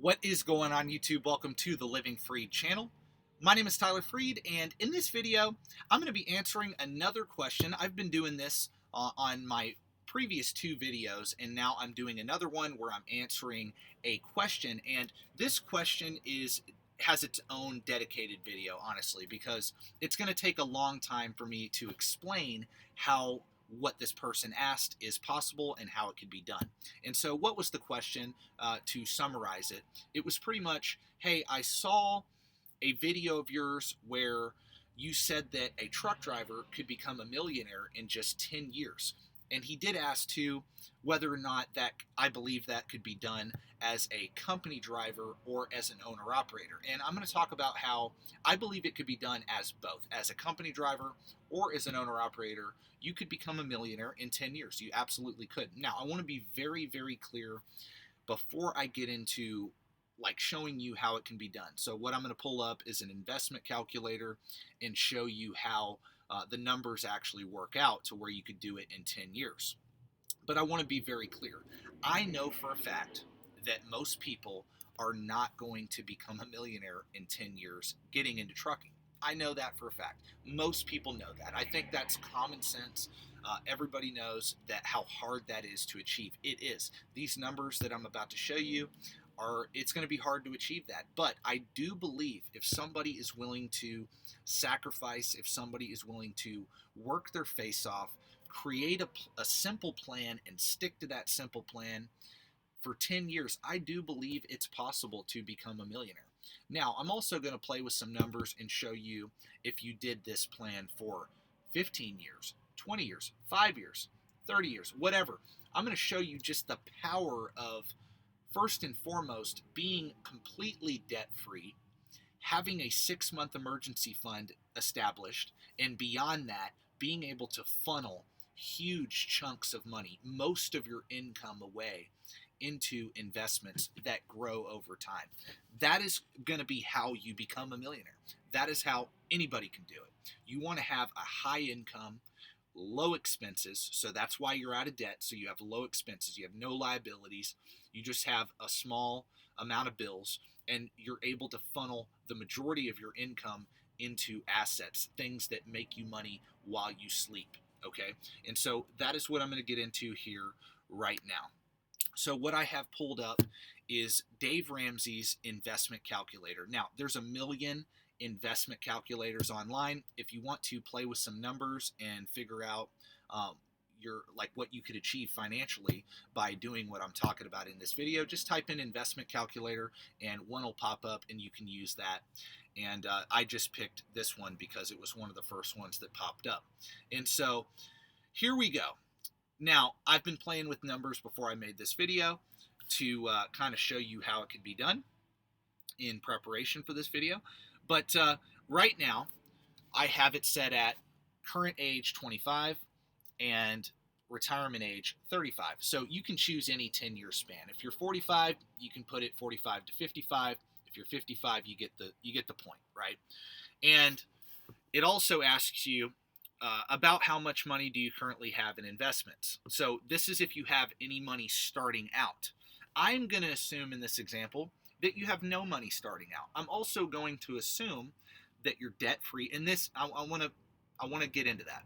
What is going on, YouTube? Welcome to the Living Freed channel. My name is Tyler Freed, and in this video, I'm going to be answering another question. I've been doing this on my previous two videos, and now I'm doing another one where I'm answering a question. And this question has its own dedicated video, honestly, because it's going to take a long time for me to explain how what this person asked is possible and how it could be done. And so, what was the question? To summarize it, it was pretty much, hey, I saw a video of yours where you said that a truck driver could become a millionaire in just 10 years. And he did ask too whether or not that I believe that could be done as a company driver or as an owner operator. And I'm going to talk about how I believe it could be done as both, as a company driver or as an owner operator. You could become a millionaire in 10 years. You absolutely could. Now, I want to be very, very clear before I get into like showing you how it can be done. So what I'm going to pull up is an investment calculator and show you how the numbers actually work out to where you could do it in 10 years. But I want to be very clear. I know for a fact that most people are not going to become a millionaire in 10 years getting into trucking. I know that for a fact. Most people know that. I think that's common sense. Everybody knows that how hard that is to achieve. It is. These numbers that I'm about to show you it's going to be hard to achieve that. But I do believe if somebody is willing to sacrifice, if somebody is willing to work their face off, create a simple plan and stick to that simple plan for 10 years, I do believe it's possible to become a millionaire. Now, I'm also going to play with some numbers and show you if you did this plan for 15 years, 20 years, 5 years, 30 years, whatever. I'm going to show you just the power of, first and foremost, being completely debt-free, having a 6-month emergency fund established, and beyond that, being able to funnel huge chunks of money, most of your income away into investments that grow over time. That is going to be how you become a millionaire. That is how anybody can do it. You want to have a high income, low expenses, so that's why you're out of debt. So you have low expenses, you have no liabilities, you just have a small amount of bills, and you're able to funnel the majority of your income into assets, things that make you money while you sleep. Okay, and so that is what I'm going to get into here right now. So what I have pulled up is Dave Ramsey's investment calculator. Now, there's a million investment calculators online. If you want to play with some numbers and figure out what you could achieve financially by doing what I'm talking about in this video, just type in investment calculator and one will pop up and you can use that. And I just picked this one because it was one of the first ones that popped up. And so here we go. Now, I've been playing with numbers before I made this video to kind of show you how it could be done in preparation for this video. But right now, I have it set at current age 25 and retirement age 35. So you can choose any 10-year span. If you're 45, you can put it 45 to 55. If you're 55, you get the point, right? And it also asks you about how much money do you currently have in investments. So this is if you have any money starting out. I'm going to assume in this example that you have no money starting out. I'm also going to assume that you're debt free. And this, I want to get into that.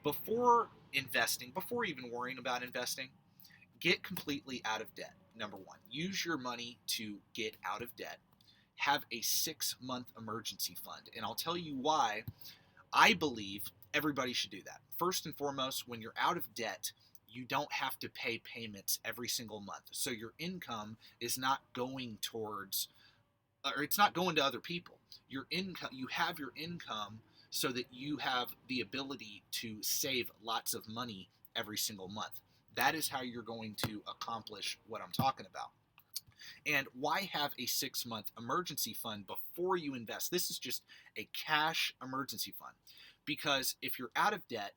Before investing, before even worrying about investing, get completely out of debt. Number one, use your money to get out of debt. Have a 6-month emergency fund. And I'll tell you why I believe everybody should do that. First and foremost, when you're out of debt, you don't have to pay payments every single month. So your income is not going towards, or it's not going to other people. Your income, you have your income so that you have the ability to save lots of money every single month. That is how you're going to accomplish what I'm talking about. And why have a 6-month emergency fund before you invest? This is just a cash emergency fund. Because if you're out of debt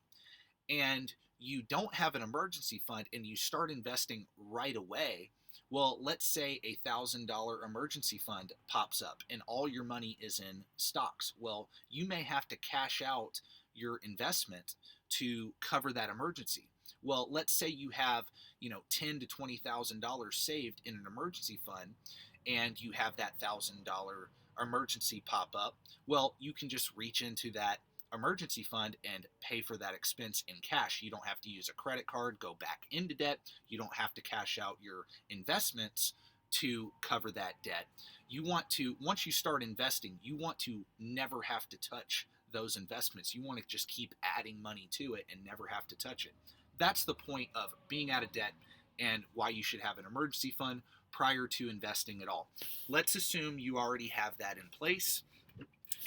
and you don't have an emergency fund and you start investing right away, well, let's say a $1,000 emergency fund pops up and all your money is in stocks. Well, you may have to cash out your investment to cover that emergency. Well, let's say you have, $10,000 to $20,000 saved in an emergency fund, and you have that $1,000 emergency pop up, well, you can just reach into that emergency fund and pay for that expense in cash. You don't have to use a credit card, go back into debt. You don't have to cash out your investments to cover that debt. You want to, once you start investing, you want to never have to touch those investments. You want to just keep adding money to it and never have to touch it. That's the point of being out of debt and why you should have an emergency fund prior to investing at all. Let's assume you already have that in place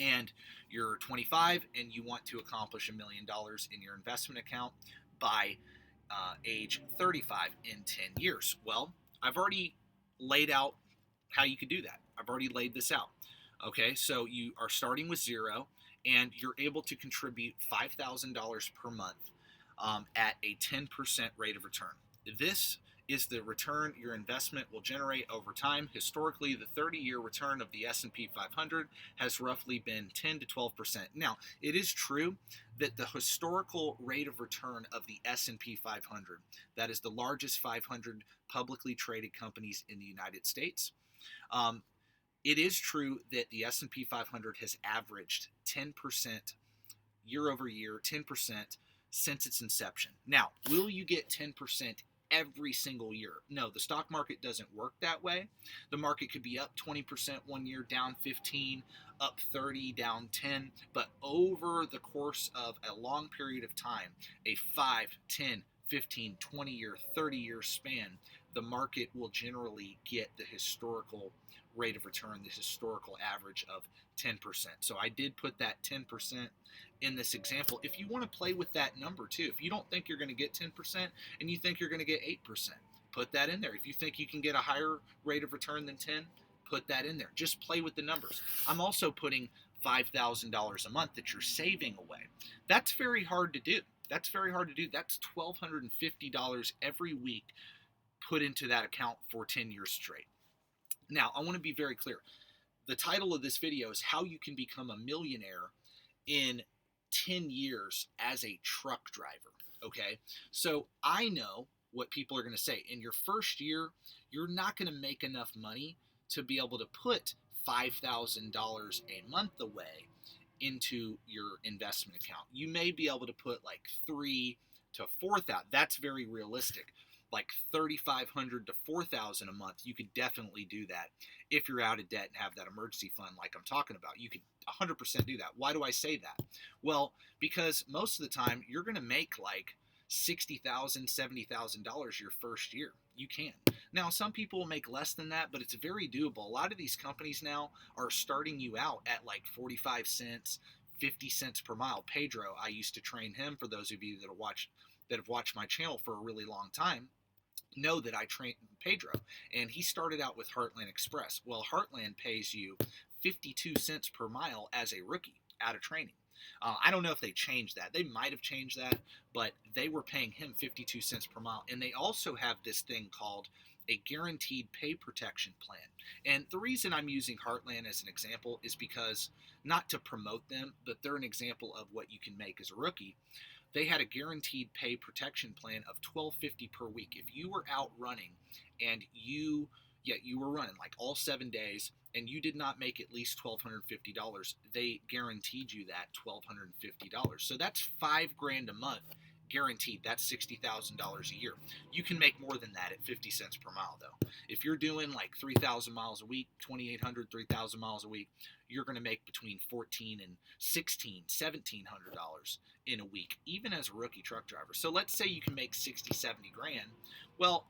and you're 25 and you want to accomplish $1 million in your investment account by age 35 in 10 years. Well, I've already laid out how you could do that. I've already laid this out. Okay, so you are starting with zero and you're able to contribute $5,000 per month at a 10% rate of return. This is the return your investment will generate over time. Historically, the 30-year return of the S&P 500 has roughly been 10 to 12%. Now, it is true that the historical rate of return of the S&P 500, that is the largest 500 publicly traded companies in the United States, it is true that the S&P 500 has averaged 10% year over year, 10% since its inception. Now, will you get 10% every single year? No, the stock market doesn't work that way. The market could be up 20% one year, down 15, up 30, down 10, but over the course of a long period of time, a 5, 10, 15, 20-year, 30-year span, the market will generally get the historical rate of return, the historical average of 10%. So I did put that 10% in this example. If you want to play with that number too, if you don't think you're going to get 10% and you think you're going to get 8%, put that in there. If you think you can get a higher rate of return than 10, put that in there. Just play with the numbers. I'm also putting $5,000 a month that you're saving away. That's very hard to do. That's $1,250 every week put into that account for 10 years straight. Now, I want to be very clear. The title of this video is how you can become a millionaire in 10 years as a truck driver, okay? So I know what people are going to say. In your first year, you're not going to make enough money to be able to put $5,000 a month away into your investment account. You may be able to put like $3,000 to $4,000. That's very realistic. Like $3,500 to $4,000 a month, you could definitely do that if you're out of debt and have that emergency fund like I'm talking about. You could 100% do that. Why do I say that? Well, because most of the time you're going to make like $60,000, $70,000 your first year. You can. Now, some people will make less than that, but it's very doable. A lot of these companies now are starting you out at like 45 cents, 50 cents per mile. Pedro, I used to train him. For those of you that have watched my channel for a really long time, know that I trained Pedro, and he started out with Heartland Express. Well, Heartland pays you 52 cents per mile as a rookie out of training. I don't know if they changed that. They might have changed that, but they were paying him 52 cents per mile. And they also have this thing called a guaranteed pay protection plan. And the reason I'm using Heartland as an example is because, not to promote them, but they're an example of what you can make as a rookie. They had a guaranteed pay protection plan of $12.50 per week. If you were out running and you were running like all 7 days and you did not make at least $1,250, they guaranteed you that $1,250. So that's $5,000 a month guaranteed. That's $60,000 a year. You can make more than that at 50 cents per mile though. If you're doing like 3,000 miles a week, 2,800, 3,000 miles a week, you're going to make between $1,400 and $1,600, $1,700 in a week, even as a rookie truck driver. So let's say you can make 60, 70 grand. Well,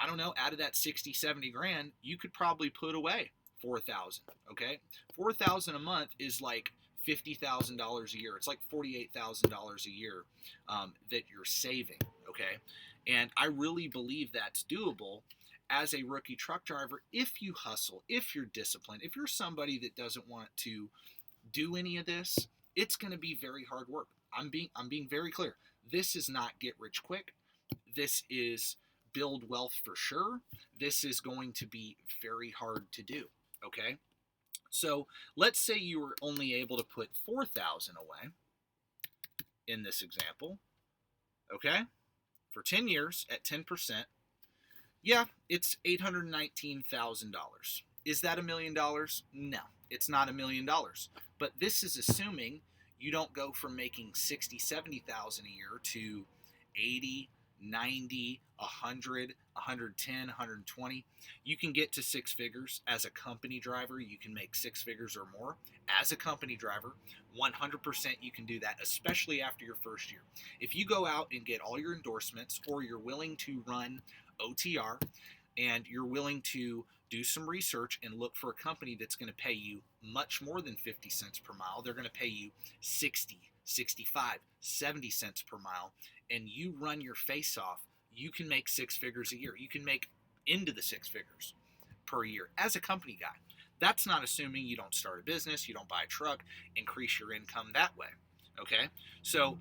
I don't know, out of that 60, 70 grand, you could probably put away 4,000, okay? 4,000 a month is like $50,000 a year. It's like $48,000 a year that you're saving, okay? And I really believe that's doable as a rookie truck driver if you hustle, if you're disciplined, if you're somebody that doesn't want to do any of this. It's going to be very hard work. I'm being very clear. This is not get rich quick. This is build wealth for sure. This is going to be very hard to do, okay? So let's say you were only able to put 4,000 away in this example, okay? For 10 years at 10%, yeah, it's $819,000. Is that $1 million? No, it's not $1 million. But this is assuming you don't go from making 60, 70,000 a year to 80, 90, 100, 110, 120. You can get to six figures as a company driver. You can make six figures or more as a company driver. 100% you can do that, especially after your first year. If you go out and get all your endorsements, or you're willing to run OTR, and you're willing to do some research and look for a company that's going to pay you much more than 50 cents per mile. They're going to pay you 60, 65, 70 cents per mile, and you run your face off, you can make six figures a year. You can make into the six figures per year as a company guy. That's not assuming you don't start a business, you don't buy a truck, increase your income that way. Okay? So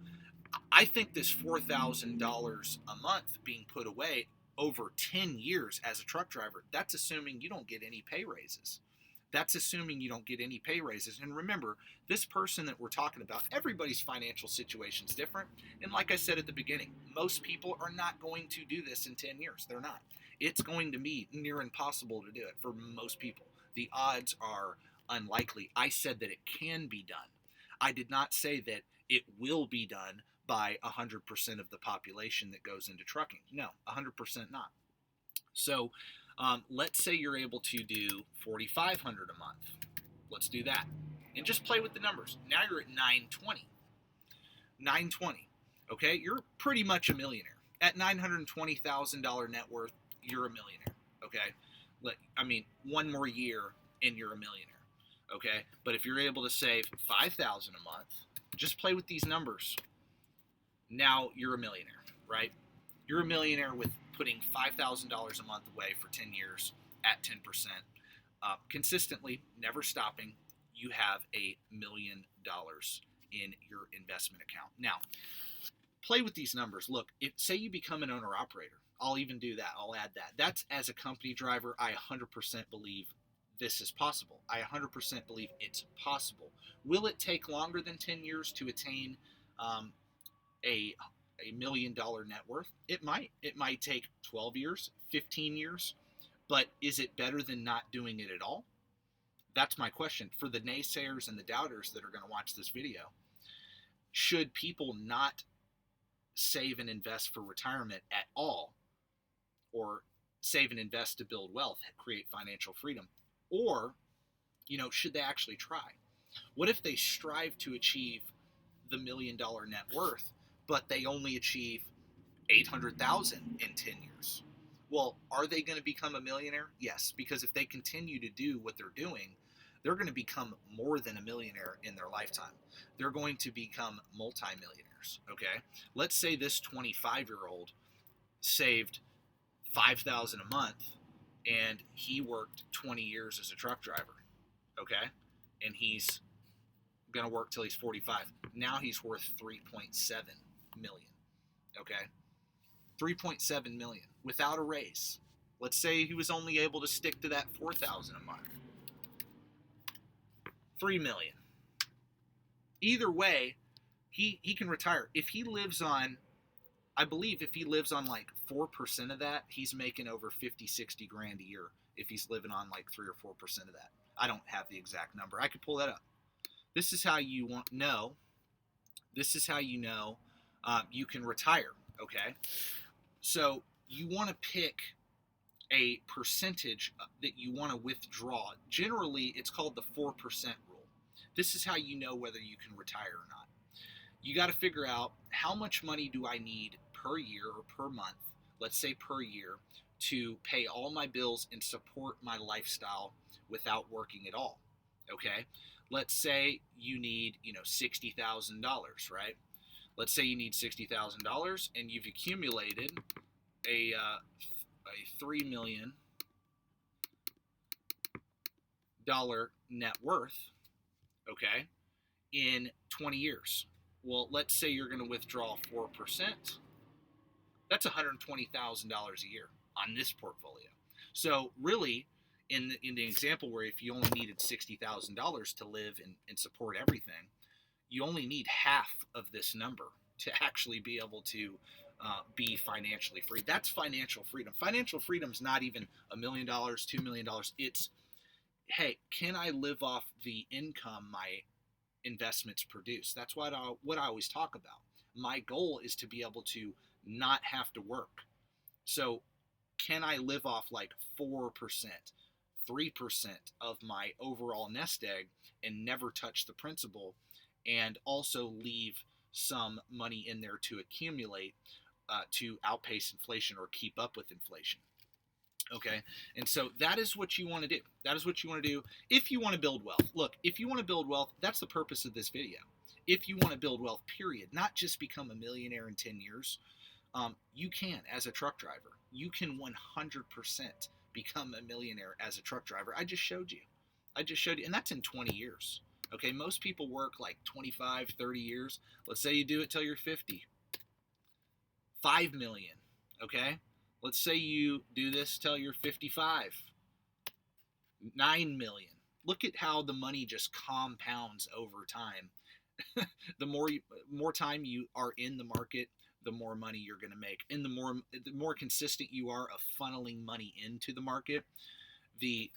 I think this $4,000 a month being put away over 10 years as a truck driver, that's assuming you don't get any pay raises. That's assuming you don't get any pay raises. And remember, this person that we're talking about, everybody's financial situation is different. And like I said at the beginning, most people are not going to do this in 10 years. They're not. It's going to be near impossible to do it for most people. The odds are unlikely. I said that it can be done. I did not say that it will be done by 100% of the population that goes into trucking. No, 100% not. So let's say you're able to do $4,500 a month. Let's do that. And just play with the numbers. Now you're at $920. $920. Okay, you're pretty much a millionaire. At $920,000 net worth, you're a millionaire. Okay, I mean, one more year and you're a millionaire. Okay, but if you're able to save $5,000 a month, just play with these numbers. Now you're a millionaire, right? You're a millionaire with putting $5,000 a month away for 10 years at 10%. Consistently, never stopping, you have $1 million in your investment account. Now, play with these numbers. Look, say you become an owner-operator. I'll even do that. I'll add that. That's as a company driver, I 100% believe this is possible. I 100% believe it's possible. Will it take longer than 10 years to attain a $1 million net worth? It might. It might take 12 years, 15 years, but is it better than not doing it at all? That's my question. For the naysayers and the doubters that are going to watch this video, should people not save and invest for retirement at all, or save and invest to build wealth, create financial freedom, or, should they actually try? What if they strive to achieve the $1 million net worth, but they only achieve 800,000 in 10 years? Well, are they going to become a millionaire? Yes, because if they continue to do what they're doing, they're going to become more than a millionaire in their lifetime. They're going to become multimillionaires, okay? Let's say this 25-year-old saved $5,000 a month, and he worked 20 years as a truck driver, okay? And he's going to work till he's 45. Now he's worth 3.7 million, okay? 3.7 million without a raise. Let's say he was only able to stick to that 4,000 a month. 3 million. Either way, he can retire. If he lives on, I believe if he lives on like 4% of that, he's making over 50, 60 grand a year if he's living on like 3 or 4% of that. I don't have the exact number. I could pull that up. This is how you know. This is how you know you can retire, okay? So you want to pick a percentage that you want to withdraw. Generally, it's called the 4% rule. This is how you know whether you can retire or not. You got to figure out, how much money do I need per year or per month, let's say per year, to pay all my bills and support my lifestyle without working at all, okay? Let's say you need, $60,000, right? Let's say you need $60,000 and you've accumulated a $3 million net worth, okay, in 20 years. Well, let's say you're going to withdraw 4%. That's $120,000 a year on this portfolio. So really, in the example where if you only needed $60,000 to live and support everything, you only need half of this number to actually be able to be financially free. That's financial freedom. Financial freedom is not even $1 million, $2 million. It's hey, can I live off the income my investments produce? That's what I always talk about. My goal is to be able to not have to work. So can I live off like 4%, 3% of my overall nest egg and never touch the principal, and also leave some money in there to accumulate to outpace inflation or keep up with inflation? Okay. And so that is what you want to do. That is what you want to do if you want to build wealth. Look, if you want to build wealth, that's the purpose of this video. If you want to build wealth, period, not just become a millionaire in 10 years, you can as a truck driver. You can 100% become a millionaire as a truck driver. I just showed you. I just showed you. And that's in 20 years. Okay. Most people work like 25, 30 years. Let's say you do it till you're 50. 5 million. Okay. Let's say you do this till you're 55. 9 million. Look at how the money just compounds over time. The more time you are in the market, the more money you're going to make. And the more consistent you are of funneling money into the market, the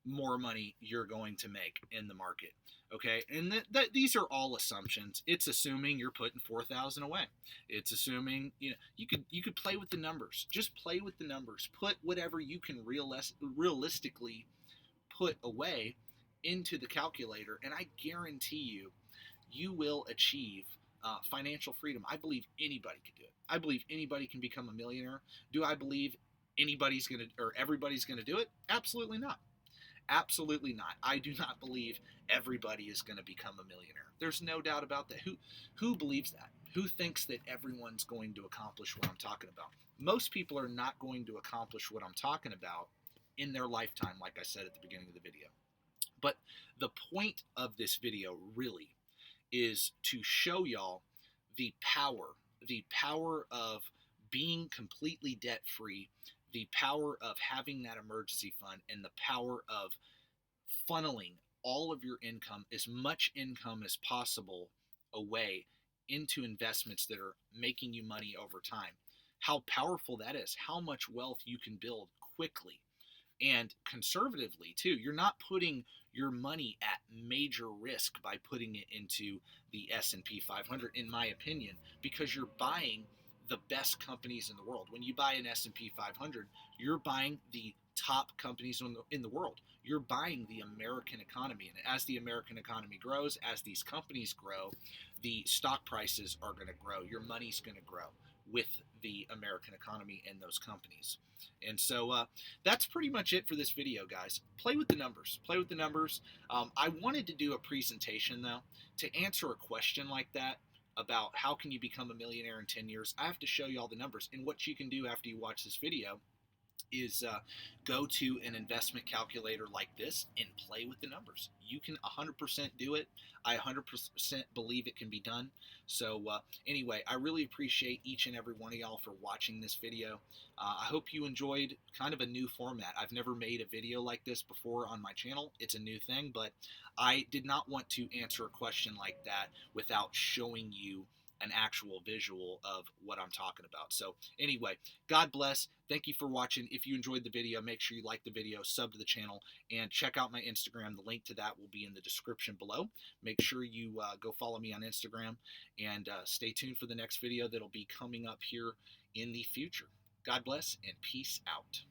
more money you're going to make in the market. Okay, and these are all assumptions. It's assuming you're putting 4,000 away. It's assuming you could play with the numbers. Just play with the numbers. Put whatever you can realistically put away into the calculator, and I guarantee you will achieve financial freedom. I believe anybody can do it. I believe anybody can become a millionaire. Do I believe anybody's gonna or everybody's gonna do it? Absolutely not. Absolutely not. I do not believe everybody is going to become a millionaire. There's no doubt about that. Who believes that? Who thinks that everyone's going to accomplish what I'm talking about? Most people are not going to accomplish what I'm talking about in their lifetime, like I said at the beginning of the video. But the point of this video really is to show y'all the power of being completely debt free, the power of having that emergency fund, and the power of funneling all of your income, as much income as possible, away into investments that are making you money over time. How powerful that is, how much wealth you can build quickly and conservatively too. You're not putting your money at major risk by putting it into the S&P 500, in my opinion, because you're buying the best companies in the world. When you buy an S&P 500, you're buying the top companies in the world. You're buying the American economy, and as the American economy grows, as these companies grow, the stock prices are going to grow. Your money's going to grow with the American economy and those companies. And so that's pretty much it for this video, guys. Play with the numbers. Play with the numbers. I wanted to do a presentation, though, to answer a question like that about how can you become a millionaire in 10 years. I have to show you all the numbers. And what you can do after you watch this video is go to an investment calculator like this and play with the numbers. You can 100% do it. I 100% believe it can be done. So anyway, I really appreciate each and every one of y'all for watching this video. I hope you enjoyed kind of a new format. I've never made a video like this before on my channel. It's a new thing, but I did not want to answer a question like that without showing you an actual visual of what I'm talking about. So anyway, God bless. Thank you for watching. If you enjoyed the video, make sure you like the video, sub to the channel, and check out my Instagram. The link to that will be in the description below. Make sure you go follow me on Instagram, and stay tuned for the next video that'll be coming up here in the future. God bless and peace out.